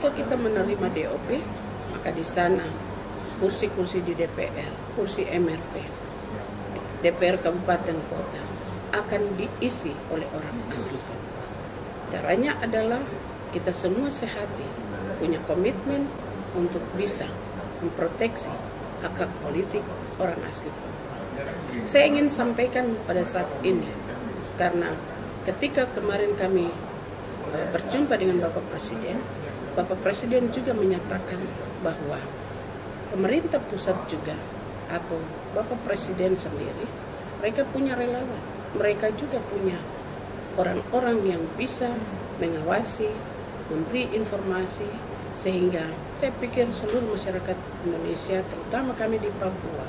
ketika kita menerima DOP, maka di sana kursi-kursi di DPR, kursi MRP, DPR kabupaten kota akan diisi oleh orang asli Papua. Caranya adalah kita semua sehati, punya komitmen untuk bisa memproteksi hak politik orang asli Papua. Saya ingin sampaikan pada saat ini, karena ketika kemarin kami berjumpa dengan Bapak Presiden juga menyatakan bahwa pemerintah pusat juga atau Bapak Presiden sendiri, mereka punya relawan, mereka juga punya orang-orang yang bisa mengawasi, memberi informasi, sehingga saya pikir seluruh masyarakat Indonesia, terutama kami di Papua,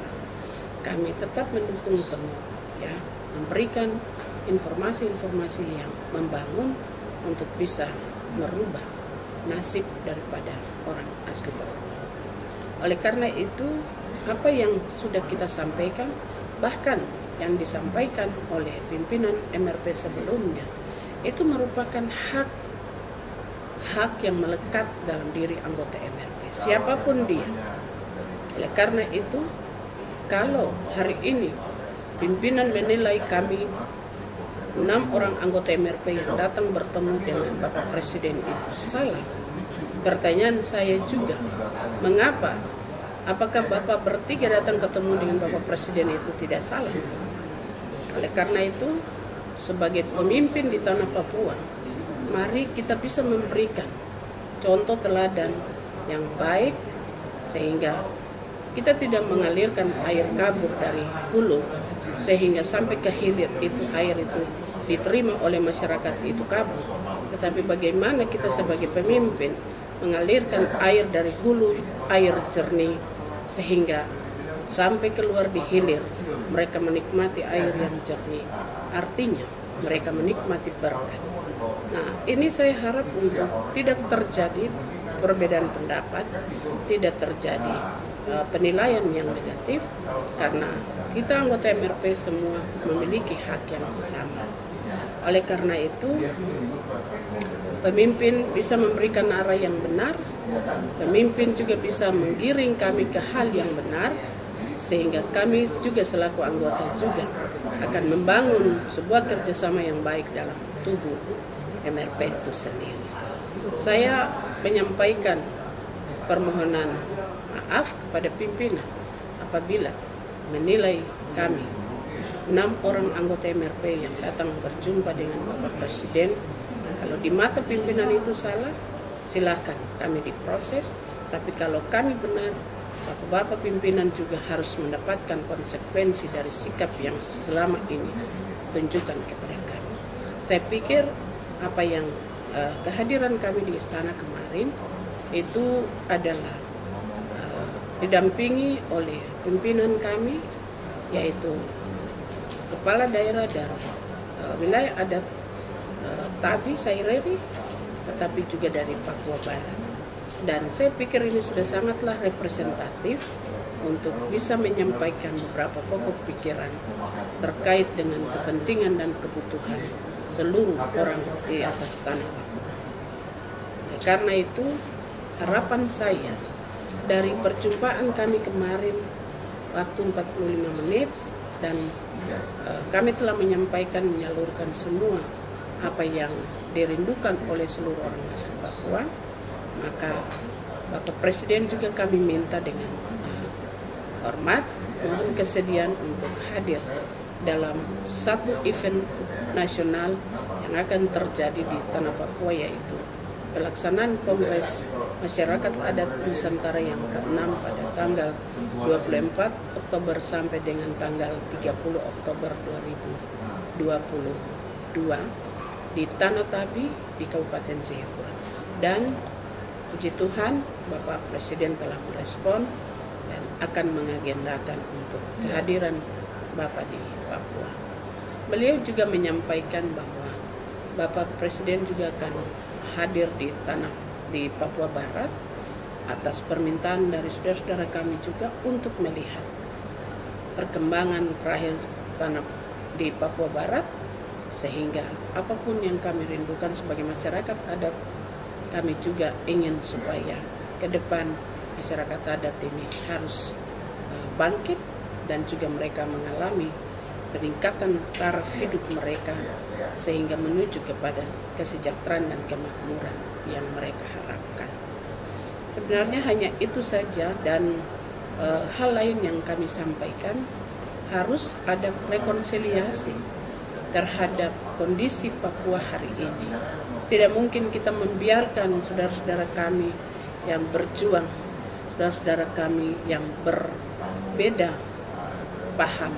kami tetap mendukung penuh, ya, memberikan informasi-informasi yang membangun untuk bisa merubah nasib daripada orang asli Papua. Oleh karena itu, apa yang sudah kita sampaikan, bahkan yang disampaikan oleh pimpinan MRP sebelumnya, itu merupakan hak yang melekat dalam diri anggota MRP, siapapun dia. Oleh karena itu, kalau hari ini pimpinan menilai kami 6 orang anggota MRP yang datang bertemu dengan Bapak Presiden itu salah, pertanyaan saya juga, mengapa? Apakah Bapak bertiga datang ketemu dengan Bapak Presiden itu tidak salah? Oleh karena itu, sebagai pemimpin di tanah Papua, mari kita bisa memberikan contoh teladan yang baik, sehingga kita tidak mengalirkan air kabur dari hulu sehingga sampai ke hilir itu air itu diterima oleh masyarakat itu kabur. Tetapi bagaimana kita sebagai pemimpin mengalirkan air dari hulu, air jernih, sehingga sampai keluar di hilir mereka menikmati air yang jernih, artinya mereka menikmati berkat. Nah, ini saya harap untuk tidak terjadi perbedaan pendapat, tidak terjadi penilaian yang negatif, karena kita anggota MRP semua memiliki hak yang sama. Oleh karena itu, pemimpin bisa memberikan arah yang benar, pemimpin juga bisa menggiring kami ke hal yang benar, sehingga kami juga selaku anggota juga akan membangun sebuah kerjasama yang baik dalam tubuh MRP itu sendiri. Saya menyampaikan permohonan maaf kepada pimpinan apabila menilai kami 6 orang anggota MRP yang datang berjumpa dengan Bapak Presiden, kalau di mata pimpinan itu salah, silahkan kami diproses. Tapi kalau kami benar, Bapak-bapak pimpinan juga harus mendapatkan konsekuensi dari sikap yang selama ini tunjukkan kepada kami. Saya pikir apa yang kehadiran kami di istana kemarin itu adalah didampingi oleh pimpinan kami, yaitu Kepala Daerah dari wilayah adat Tabi, Saireri, tetapi juga dari Papua Barat. Dan saya pikir ini sudah sangatlah representatif untuk bisa menyampaikan beberapa pokok pikiran terkait dengan kepentingan dan kebutuhan seluruh orang di atas tanah Papua. Karena itu, harapan saya dari perjumpaan kami kemarin waktu 45 menit, dan kami telah menyampaikan, menyalurkan semua apa yang dirindukan oleh seluruh orang asli Papua, maka Bapak Presiden juga kami minta dengan hormat, mohon kesediaan untuk hadir dalam satu event nasional yang akan terjadi di tanah Papua, yaitu pelaksanaan Kongres Masyarakat Adat Nusantara yang ke-6 pada tanggal 24 Oktober sampai dengan tanggal 30 Oktober 2022 di Tanah Tabi di Kabupaten Jayapura. Dan puji Tuhan, Bapak Presiden telah merespon dan akan mengagendakan untuk kehadiran Bapak di Papua. Beliau juga menyampaikan bahwa Bapak Presiden juga akan hadir di Papua Barat atas permintaan dari saudara-saudara kami juga untuk melihat perkembangan terakhir tanah di Papua Barat, sehingga apapun yang kami rindukan sebagai masyarakat adat, kami juga ingin supaya ke depan masyarakat adat ini harus bangkit dan juga mereka mengalami peningkatan taraf hidup mereka sehingga menuju kepada kesejahteraan dan kemakmuran yang mereka harapkan. Sebenarnya hanya itu saja, dan hal lain yang kami sampaikan, harus ada rekonsiliasi terhadap kondisi Papua hari ini. Tidak mungkin kita membiarkan saudara-saudara kami yang berjuang, saudara-saudara kami yang berbeda paham,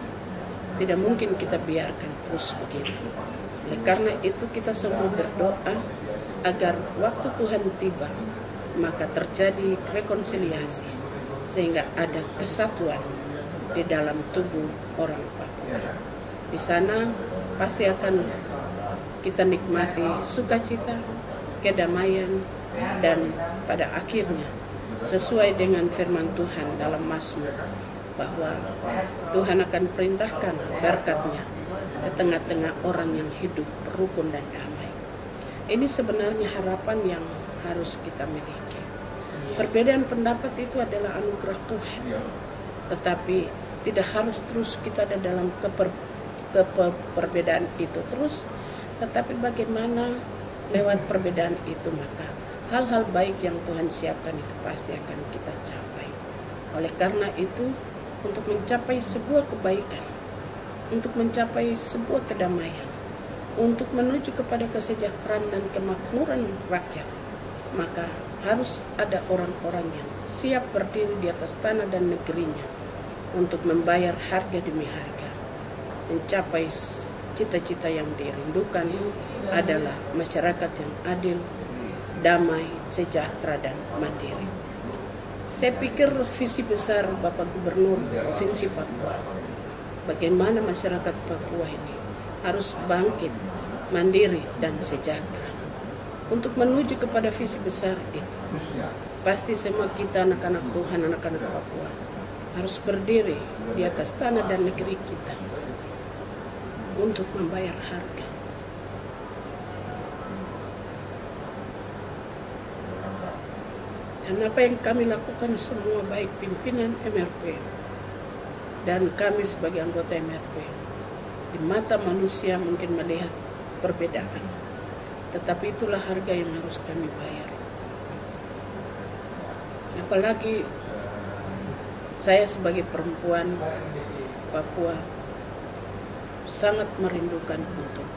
tidak mungkin kita biarkan terus begitu. Oleh karena itu kita semua berdoa agar waktu Tuhan tiba, maka terjadi rekonsiliasi sehingga ada kesatuan di dalam tubuh orang Papua. Di sana pasti akan kita nikmati sukacita, kedamaian, dan pada akhirnya sesuai dengan firman Tuhan dalam Mazmur bahwa Tuhan akan perintahkan berkat-Nya ke tengah-tengah orang yang hidup rukun dan damai. Ini sebenarnya harapan yang harus kita miliki. Perbedaan pendapat itu adalah anugerah Tuhan, tetapi tidak harus terus kita ada dalam perbedaan itu terus, tetapi bagaimana lewat perbedaan itu maka hal-hal baik yang Tuhan siapkan itu pasti akan kita capai. Oleh karena itu, untuk mencapai sebuah kebaikan, untuk mencapai sebuah kedamaian, untuk menuju kepada kesejahteraan dan kemakmuran rakyat, maka harus ada orang-orang yang siap berdiri di atas tanah dan negerinya untuk membayar harga demi harga. Mencapai cita-cita yang dirindukan adalah masyarakat yang adil, damai, sejahtera, dan mandiri. Saya pikir visi besar Bapak Gubernur Provinsi Papua, bagaimana masyarakat Papua ini harus bangkit, mandiri, dan sejahtera. Untuk menuju kepada visi besar itu, pasti semua kita anak-anak Tuhan, anak-anak Papua, harus berdiri di atas tanah dan negeri kita untuk membayar harga. Dan apa yang kami lakukan semua, baik pimpinan MRP dan kami sebagai anggota MRP, di mata manusia mungkin melihat perbedaan, tetapi itulah harga yang harus kami bayar. Apalagi saya sebagai perempuan Papua sangat merindukan untuk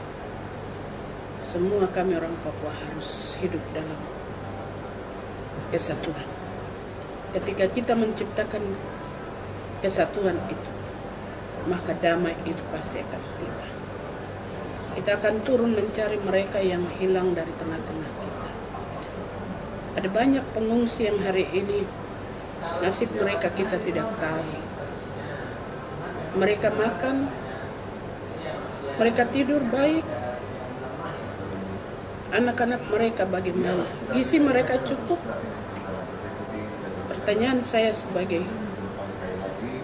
semua kami orang Papua harus hidup dalam kesatuan. Ketika kita menciptakan kesatuan itu, maka damai itu pasti akan tiba. Kita akan turun mencari mereka yang hilang dari tengah-tengah kita. Ada banyak pengungsi yang hari ini nasib mereka kita tidak tahu. Mereka makan, mereka tidur baik, anak-anak mereka bagaimana? Gizi mereka cukup? Pertanyaan saya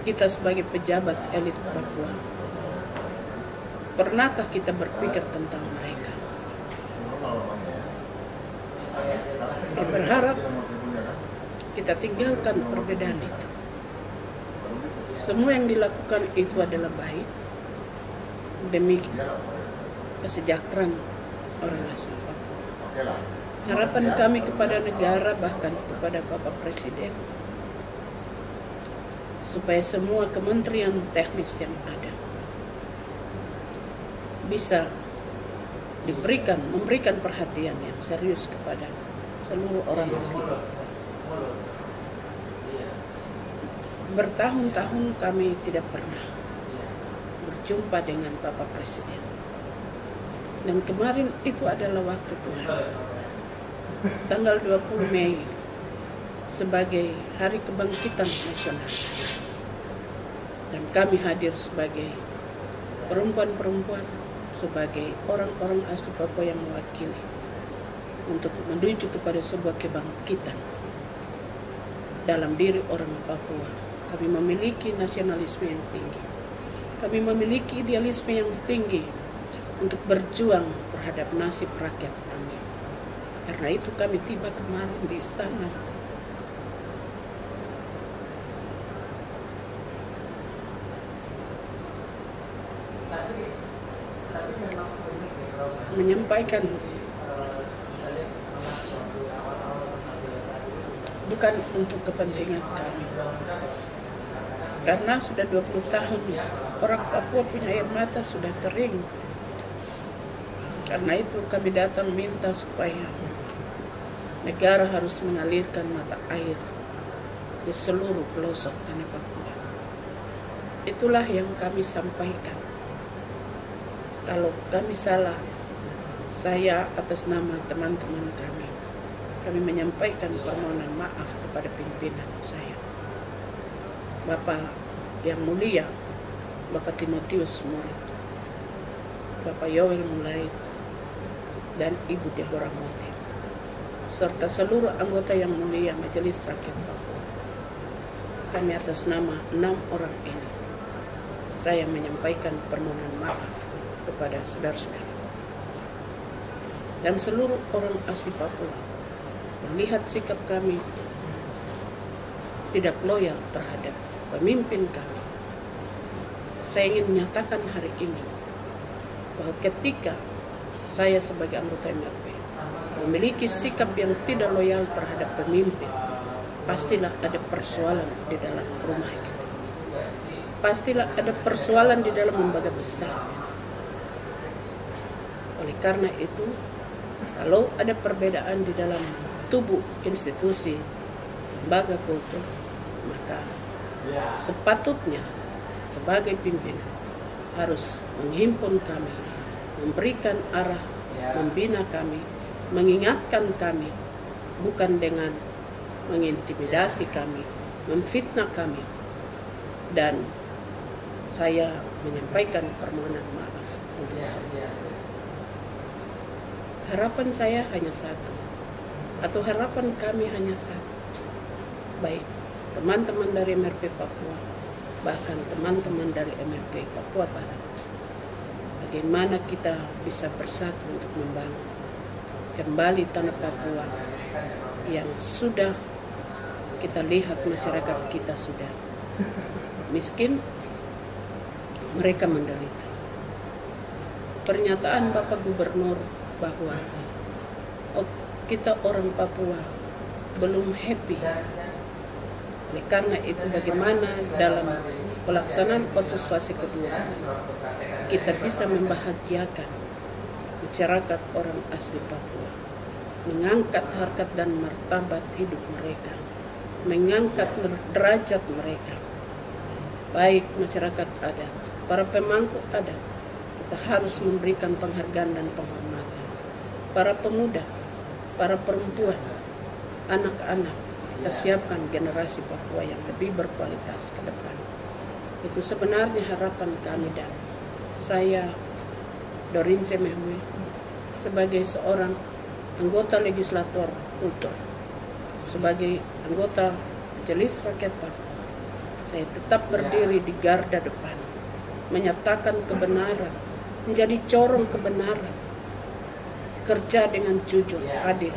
kita sebagai pejabat elit Papua, pernahkah kita berpikir tentang mereka? Saya berharap kita tinggalkan perbedaan itu. Semua yang dilakukan itu adalah baik demi kesejahteraan orang asli Papua. Harapan kami kepada negara, bahkan kepada Bapak Presiden, supaya semua kementerian teknis yang ada bisa memberikan perhatian yang serius kepada seluruh orang asli Papua. Bertahun-tahun kami tidak pernah berjumpa dengan Bapak Presiden. Dan kemarin itu adalah waktu Tuhan. Tanggal 20 Mei sebagai Hari Kebangkitan Nasional. Dan kami hadir sebagai perempuan-perempuan, sebagai orang-orang asli Papua yang mewakili untuk menuju kepada sebuah kebangkitan dalam diri orang Papua. Kami memiliki nasionalisme yang tinggi. Kami memiliki idealisme yang tinggi untuk berjuang terhadap nasib rakyat kami. Karena itu kami tiba kemarin di istana. Menyampaikan bukan untuk kepentingan kami. Karena sudah 20 tahun orang Papua punya air mata sudah kering. Karena itu kami datang minta supaya negara harus mengalirkan mata air di seluruh pelosok tanah Papua. Itulah yang kami sampaikan. Kalau kami salah, saya atas nama teman-teman kami menyampaikan permohonan maaf kepada pimpinan saya. Bapak yang mulia, Bapak Timotius Murid, Bapak Yowel Mulaid, dan Ibu Deborah Mote, serta seluruh anggota yang mulia Majelis Rakyat Papua. Kami atas nama 6 orang ini, saya menyampaikan permohonan maaf kepada saudara-saudara dan seluruh orang asli Papua. Melihat sikap kami tidak loyal terhadap pemimpin kami, saya ingin menyatakan hari ini bahwa ketika saya sebagai anggota MRP memiliki sikap yang tidak loyal terhadap pemimpin, pastilah ada persoalan di dalam rumah kita. Pastilah ada persoalan di dalam lembaga besar. Oleh karena itu, kalau ada perbedaan di dalam tubuh institusi lembaga kultur, maka sepatutnya sebagai pimpinan harus menghimpun kami, memberikan arah, membina kami, mengingatkan kami, bukan dengan mengintimidasi kami, memfitnah kami. Dan saya menyampaikan permohonan maaf untuk semua. Harapan saya hanya satu, atau harapan kami hanya satu, baik teman-teman dari MRP Papua, bahkan teman-teman dari MRP Papua Barat, bagaimana kita bisa bersatu untuk membangun kembali tanah Papua yang sudah kita lihat masyarakat kita sudah miskin, mereka menderita. Pernyataan Bapak Gubernur bahwa kita orang Papua belum happy. Oleh karena itu, bagaimana dalam pelaksanaan otsus fase kedua kita bisa membahagiakan masyarakat orang asli Papua, mengangkat harkat dan martabat hidup mereka, mengangkat derajat mereka, baik masyarakat adat, para pemangku adat. Kita harus memberikan penghargaan dan penghormatan. Para pemuda, para perempuan, anak-anak, kita siapkan generasi Papua yang lebih berkualitas ke depan. Itu sebenarnya harapan kami, dan saya Dorince Mehwe sebagai seorang anggota legislator kultur, sebagai anggota Majelis Rakyat Papua, saya tetap berdiri di garda depan, menyatakan kebenaran, menjadi corong kebenaran, kerja dengan jujur, adil,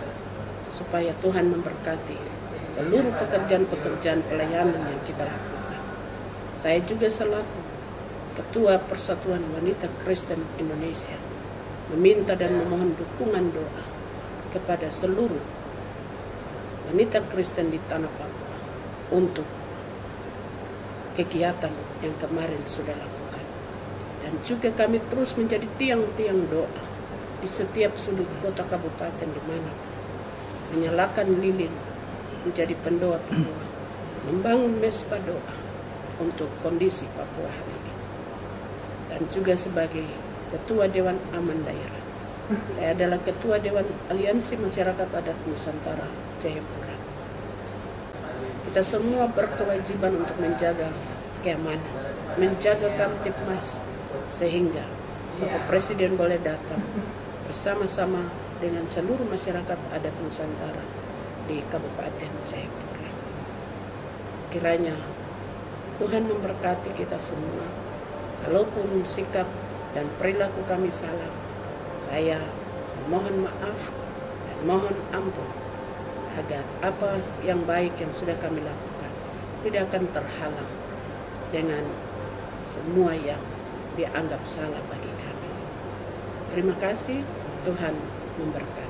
supaya Tuhan memberkati seluruh pekerjaan-pekerjaan pelayanan yang kita lakukan. Saya juga selaku Ketua Persatuan Wanita Kristen Indonesia meminta dan memohon dukungan doa kepada seluruh wanita Kristen di tanah Papua untuk kegiatan yang kemarin sudah lakukan. Dan juga kami terus menjadi tiang-tiang doa di setiap sudut kota kabupaten di mana menyalakan lilin menjadi pendoa Papua, membangun mesbah doa untuk kondisi Papua hari ini. Dan juga sebagai Ketua Dewan Aman Daerah, saya adalah Ketua Dewan Aliansi Masyarakat Adat Nusantara Jayapura. Kita semua berkewajiban untuk menjaga keamanan, menjaga Kamtipmas, sehingga Bapak Presiden boleh datang bersama-sama dengan seluruh masyarakat adat Nusantara di Kabupaten Jayapura. Kiranya Tuhan memberkati kita semua. Kalaupun sikap dan perilaku kami salah, saya mohon maaf dan mohon ampun agar apa yang baik yang sudah kami lakukan tidak akan terhalang dengan semua yang dianggap salah bagi kami. Terima kasih, Tuhan memberkati.